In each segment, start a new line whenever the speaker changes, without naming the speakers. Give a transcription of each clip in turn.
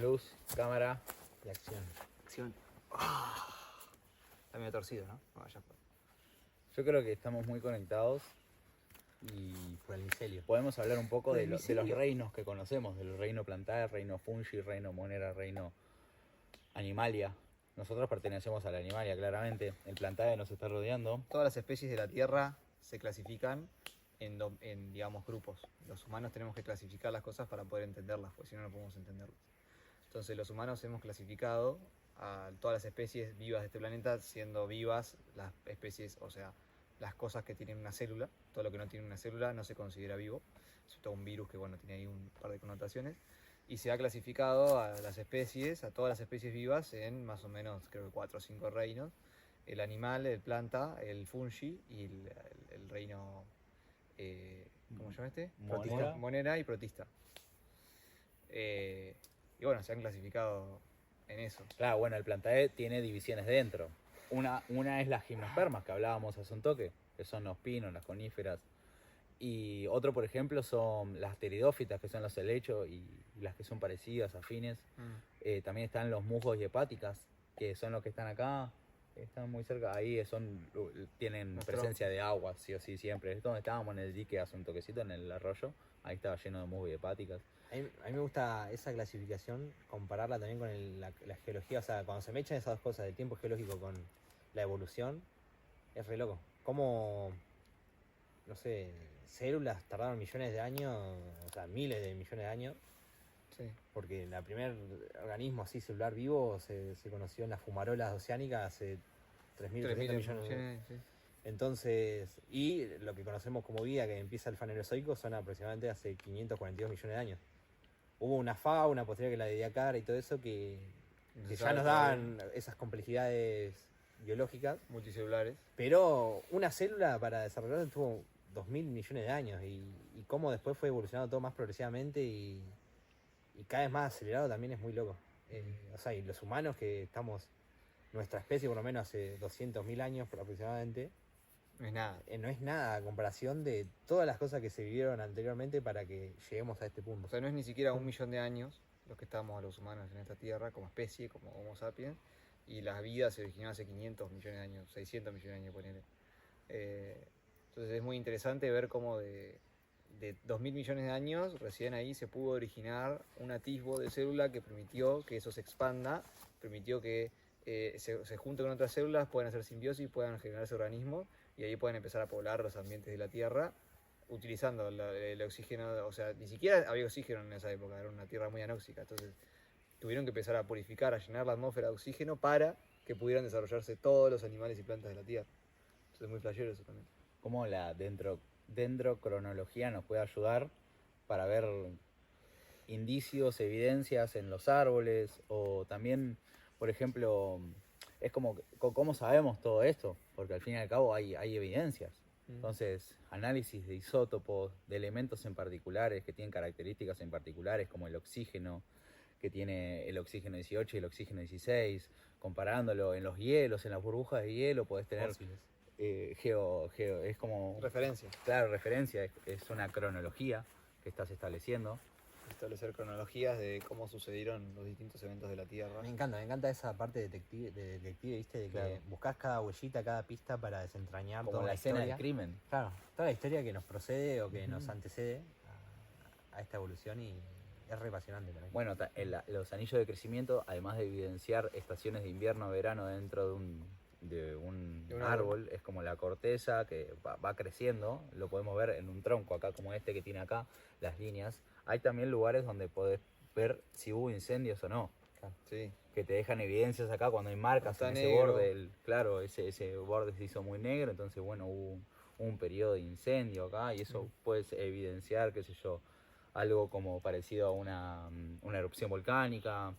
Luz, cámara.
Y acción.
Acción. Está medio torcido, ¿no? No vaya por...
Yo creo que estamos muy conectados y
Por el micelio.
podemos hablar un poco
Por
de,
el
de los
micelio.
reinos que conocemos, del reino Plantae, reino Fungi, reino Monera, reino Animalia. Nosotros pertenecemos a la Animalia, claramente. El Plantae nos está rodeando.
Todas las especies de la Tierra se clasifican en, digamos, grupos. Los humanos tenemos que clasificar las cosas para poder entenderlas, porque si no, no podemos entenderlas. Entonces, los humanos hemos clasificado a todas las especies vivas de este planeta, siendo vivas las especies, o sea, las cosas que tienen una célula. Todo lo que no tiene una célula no se considera vivo. Es todo un virus que, bueno, tiene ahí un par de connotaciones. Y se ha clasificado a las especies, a todas las especies vivas, en más o menos, creo que 4 o 5 reinos. El animal, el planta, el fungi y el reino, ¿cómo se llama este?
Monera.
Monera y protista. Y bueno, se han clasificado en eso.
Claro, bueno, el Plantae tiene divisiones dentro. Una es las gimnospermas, que hablábamos hace un toque, que son los pinos, las coníferas. Y otro, por ejemplo, son las pteridófitas, que son los helechos y las que son parecidas, afines. También están los musgos y hepáticas, que son los que están acá, están muy cerca. Ahí tienen presencia de agua, sí o sí, siempre. Es donde estábamos en el dique hace un toquecito, en el arroyo. Ahí estaba lleno de musgos y hepáticas.
A mí me gusta esa clasificación, compararla también con la geología. O sea, cuando se me echan esas dos cosas, el tiempo geológico con la evolución, es re loco. Cómo, no sé, células tardaron millones de años, o sea, miles de millones de años,
Sí.
porque el primer organismo así celular vivo se conoció en las fumarolas oceánicas hace 3.300 millones de años.
Sí.
Entonces, y lo que conocemos como vida, que empieza el Fanerozoico, son aproximadamente hace 542 millones de años. Hubo una fauna posterior que la de Diacara y todo eso que
se
ya
sabe
nos
todavía.
dan esas complejidades biológicas,
Multicelulares.
pero una célula para desarrollarse tuvo 2.000 millones de años y cómo después fue evolucionando todo más progresivamente y cada vez más acelerado también es muy loco. O sea, y los humanos que estamos, nuestra especie por lo menos hace 200.000 años aproximadamente,
No es nada.
no es nada a comparación de todas las cosas que se vivieron anteriormente para que lleguemos a este punto.
O sea, no es ni siquiera 1 millón de años los que estamos los humanos en esta Tierra como especie, como Homo sapiens, y la vida se originó hace 500 millones de años, 600 millones de años, ponele. Entonces es muy interesante ver cómo de 2.000 millones de años recién ahí se pudo originar un atisbo de célula que permitió que eso se expanda, permitió que se junte con otras células, puedan hacer simbiosis, puedan generarse organismos y ahí pueden empezar a poblar los ambientes de la Tierra utilizando el oxígeno. O sea, ni siquiera había oxígeno en esa época, era una Tierra muy anóxica, entonces tuvieron que empezar a purificar, a llenar la atmósfera de oxígeno para que pudieran desarrollarse todos los animales y plantas de la Tierra. Entonces es muy flashero eso también.
Cómo la dendrocronología nos puede ayudar para ver indicios, evidencias en los árboles, o también, por ejemplo, es como cómo sabemos todo esto, porque al fin y al cabo hay evidencias. Entonces, análisis de isótopos, de elementos en particulares que tienen características en particulares, como el oxígeno, que tiene el oxígeno 18 y el oxígeno 16, comparándolo en los hielos, en las burbujas de hielo, podés tener
Fósiles.
es como...
Referencia.
Claro, referencia, es una cronología que estás estableciendo.
Establecer cronologías de cómo sucedieron los distintos eventos de la Tierra.
Me encanta esa parte detective, ¿viste? De que
Claro.
buscás cada huellita, cada pista para desentrañar
Como
toda
la
la
escena
historia.
del crimen.
Claro, toda la historia que nos procede o que nos antecede a esta evolución y es re apasionante también.
Bueno, los anillos de crecimiento, además de evidenciar estaciones de invierno, verano dentro de un árbol, es como la corteza que va creciendo, lo podemos ver en un tronco acá como este que tiene acá, las líneas. Hay también lugares donde podés ver si hubo incendios o no,
Sí.
que te dejan evidencias acá cuando hay marcas
Está
en ese
negro.
borde. Claro, ese borde se hizo muy negro, entonces bueno, hubo un periodo de incendio acá y eso puede evidenciar, qué sé yo, algo como parecido a una erupción volcánica.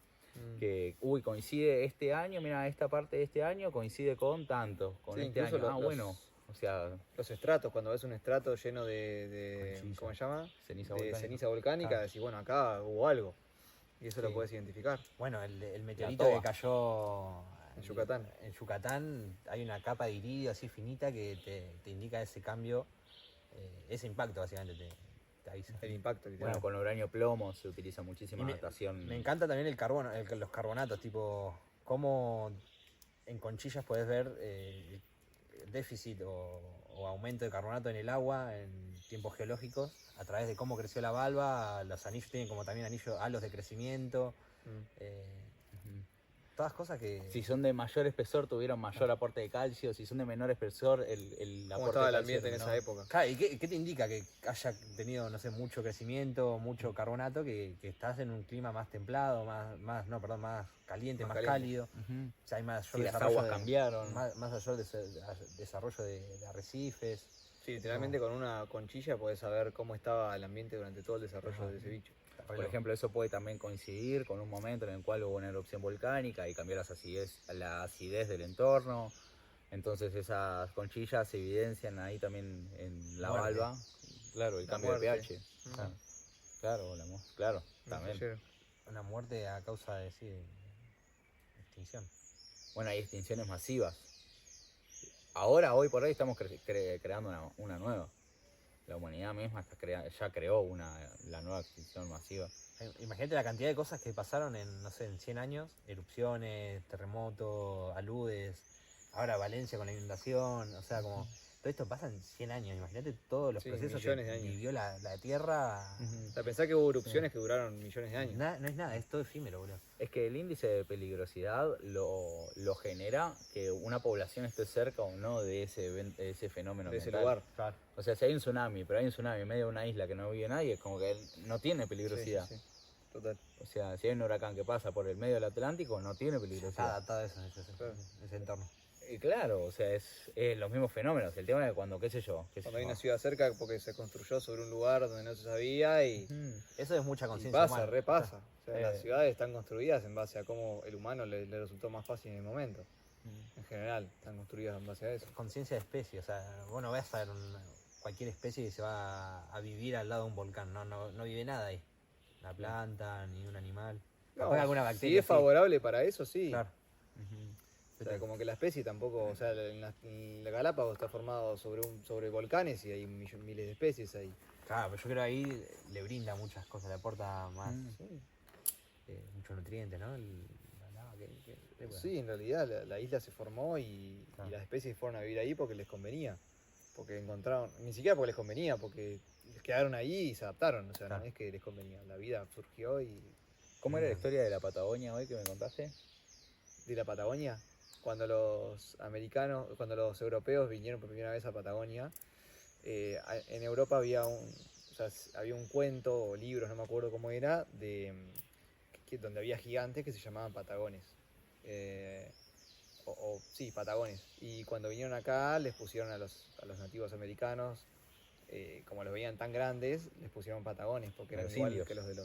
Que, coincide este año, mira, esta parte de este año coincide con tanto, con
Sí,
este
incluso
año. Bueno, o sea,
los estratos, cuando ves un estrato lleno de
Conchilla.
¿cómo se llama?
Ceniza
de
volcánica.
ceniza volcánica,
Claro.
decís, bueno, acá hubo algo. Y eso lo
Sí.
puedes identificar.
Bueno, el meteorito
toba.
que cayó
En Yucatán.
En Yucatán hay una capa de iridio así finita que te indica ese cambio, ese impacto básicamente. avisa.
El impacto, literal.
Bueno, con uranio plomo se utiliza muchísima
Y
datación.
Me encanta también el carbono, los carbonatos, tipo, cómo en conchillas podés ver el déficit o aumento de carbonato en el agua en tiempos geológicos a través de cómo creció la valva. Los anillos tienen como también halos de crecimiento. eh,
Ujú.
Todas cosas que...
Si son de mayor espesor, tuvieron mayor aporte de calcio. Si son de menor espesor, el
¿Cómo
aporte
estaba
de
el
calcio
ambiente en
es
esa
menor.
época?
Claro, ¿y qué te indica que haya tenido, no sé, mucho crecimiento, mucho carbonato, que estás en un clima más templado, más caliente,
Más
más
caliente.
cálido?
Ujú.
O sea, hay mayor
Si las
desarrollo
aguas cambiaron.
más mayor desarrollo de arrecifes.
Sí, literalmente con una conchilla podés saber cómo estaba el ambiente durante todo el desarrollo de ese bicho.
Por ejemplo, eso puede también coincidir con un momento en el cual hubo una erupción volcánica y cambió la acidez del entorno. Entonces esas conchillas se evidencian ahí también en la
Muerte.
valva. Claro, el
La
cambio
muerte.
de pH.
Mm.
Claro, claro, también.
Flashero.
una muerte a causa de, sí, de extinción.
Bueno, hay extinciones masivas. Ahora, hoy por hoy, estamos creando una nueva. La humanidad misma ya creó la nueva extinción masiva.
Imagínate la cantidad de cosas que pasaron en, no sé, en 100 años. Erupciones, terremotos, aludes. Ahora Valencia con la inundación. O sea, como... Todo esto pasa en 100 años. Imagínate todos los
Sí,
procesos
millones
que
de años.
vivió la Tierra.
O sea, pensá que hubo erupciones que duraron millones de años.
No es nada, es todo efímero, boludo.
Es que el índice de peligrosidad lo genera que una población esté cerca o no de ese fenómeno
De ese
ambiental.
lugar.
Claro.
O sea, si hay un tsunami, pero hay un tsunami en medio de una isla que no vive nadie, es como que no tiene peligrosidad.
Sí, sí, sí. Total.
O sea, si hay un huracán que pasa por el medio del Atlántico, no tiene
Está
peligrosidad.
adaptado a eso,
Claro.
ese entorno.
Y claro, o sea, es los mismos fenómenos. El tema es cuando, qué sé yo.
Cuando hay una ciudad cerca porque se construyó sobre un lugar donde no se sabía y
Eso es mucha conciencia
pasa,
humana.
repasa. O sea,
Eh.
las ciudades están construidas en base a cómo el humano le resultó más fácil en el momento. En general, están construidas en base a eso.
Conciencia de especie, o sea, vos no ves a ver cualquier especie que se va a vivir al lado de un volcán, no vive nada ahí. Una planta, ni un animal. Capaz que alguna
si
bacteria.
es favorable para eso, sí.
Claro.
O sea, como que la especie tampoco, o sea, en la Galápagos está formado sobre volcanes y hay miles de especies ahí.
Claro, pero yo creo que ahí le brinda muchas cosas, le aporta más,
Sí.
muchos nutrientes, ¿no? La lava
Sí, en realidad la isla se formó y
Claro.
las especies fueron a vivir ahí porque les convenía. Porque encontraron, ni siquiera porque les convenía, porque quedaron ahí y se adaptaron. O sea,
Claro.
no es que les convenía. La vida surgió y
¿Cómo era la historia de la Patagonia hoy que me contaste?
de la Patagonia, cuando cuando los europeos vinieron por primera vez a Patagonia, en Europa había había un cuento o libros, no me acuerdo cómo era, donde había gigantes que se llamaban patagones. Sí, patagones. Y cuando vinieron acá les pusieron a los nativos americanos, como los veían tan grandes, les pusieron patagones, porque
A
eran
los
igual
indios.
que los de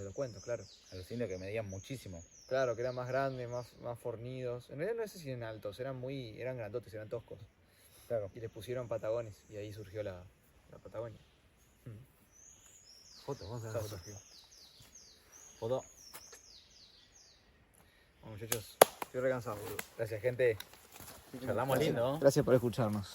los cuentos, claro.
A los indios que medían muchísimo.
Claro, que eran más grandes, más fornidos. En realidad no sé si eran altos, eran grandotes, eran toscos.
Claro.
Y les pusieron patagones y ahí surgió la Patagonia.
Foto, vamos a
Ya
ver foto.
surgió.
Foto.
Bueno, muchachos, estoy recansado, boludo.
Gracias, gente. Charlamos lindo, ¿no?
Gracias por escucharnos.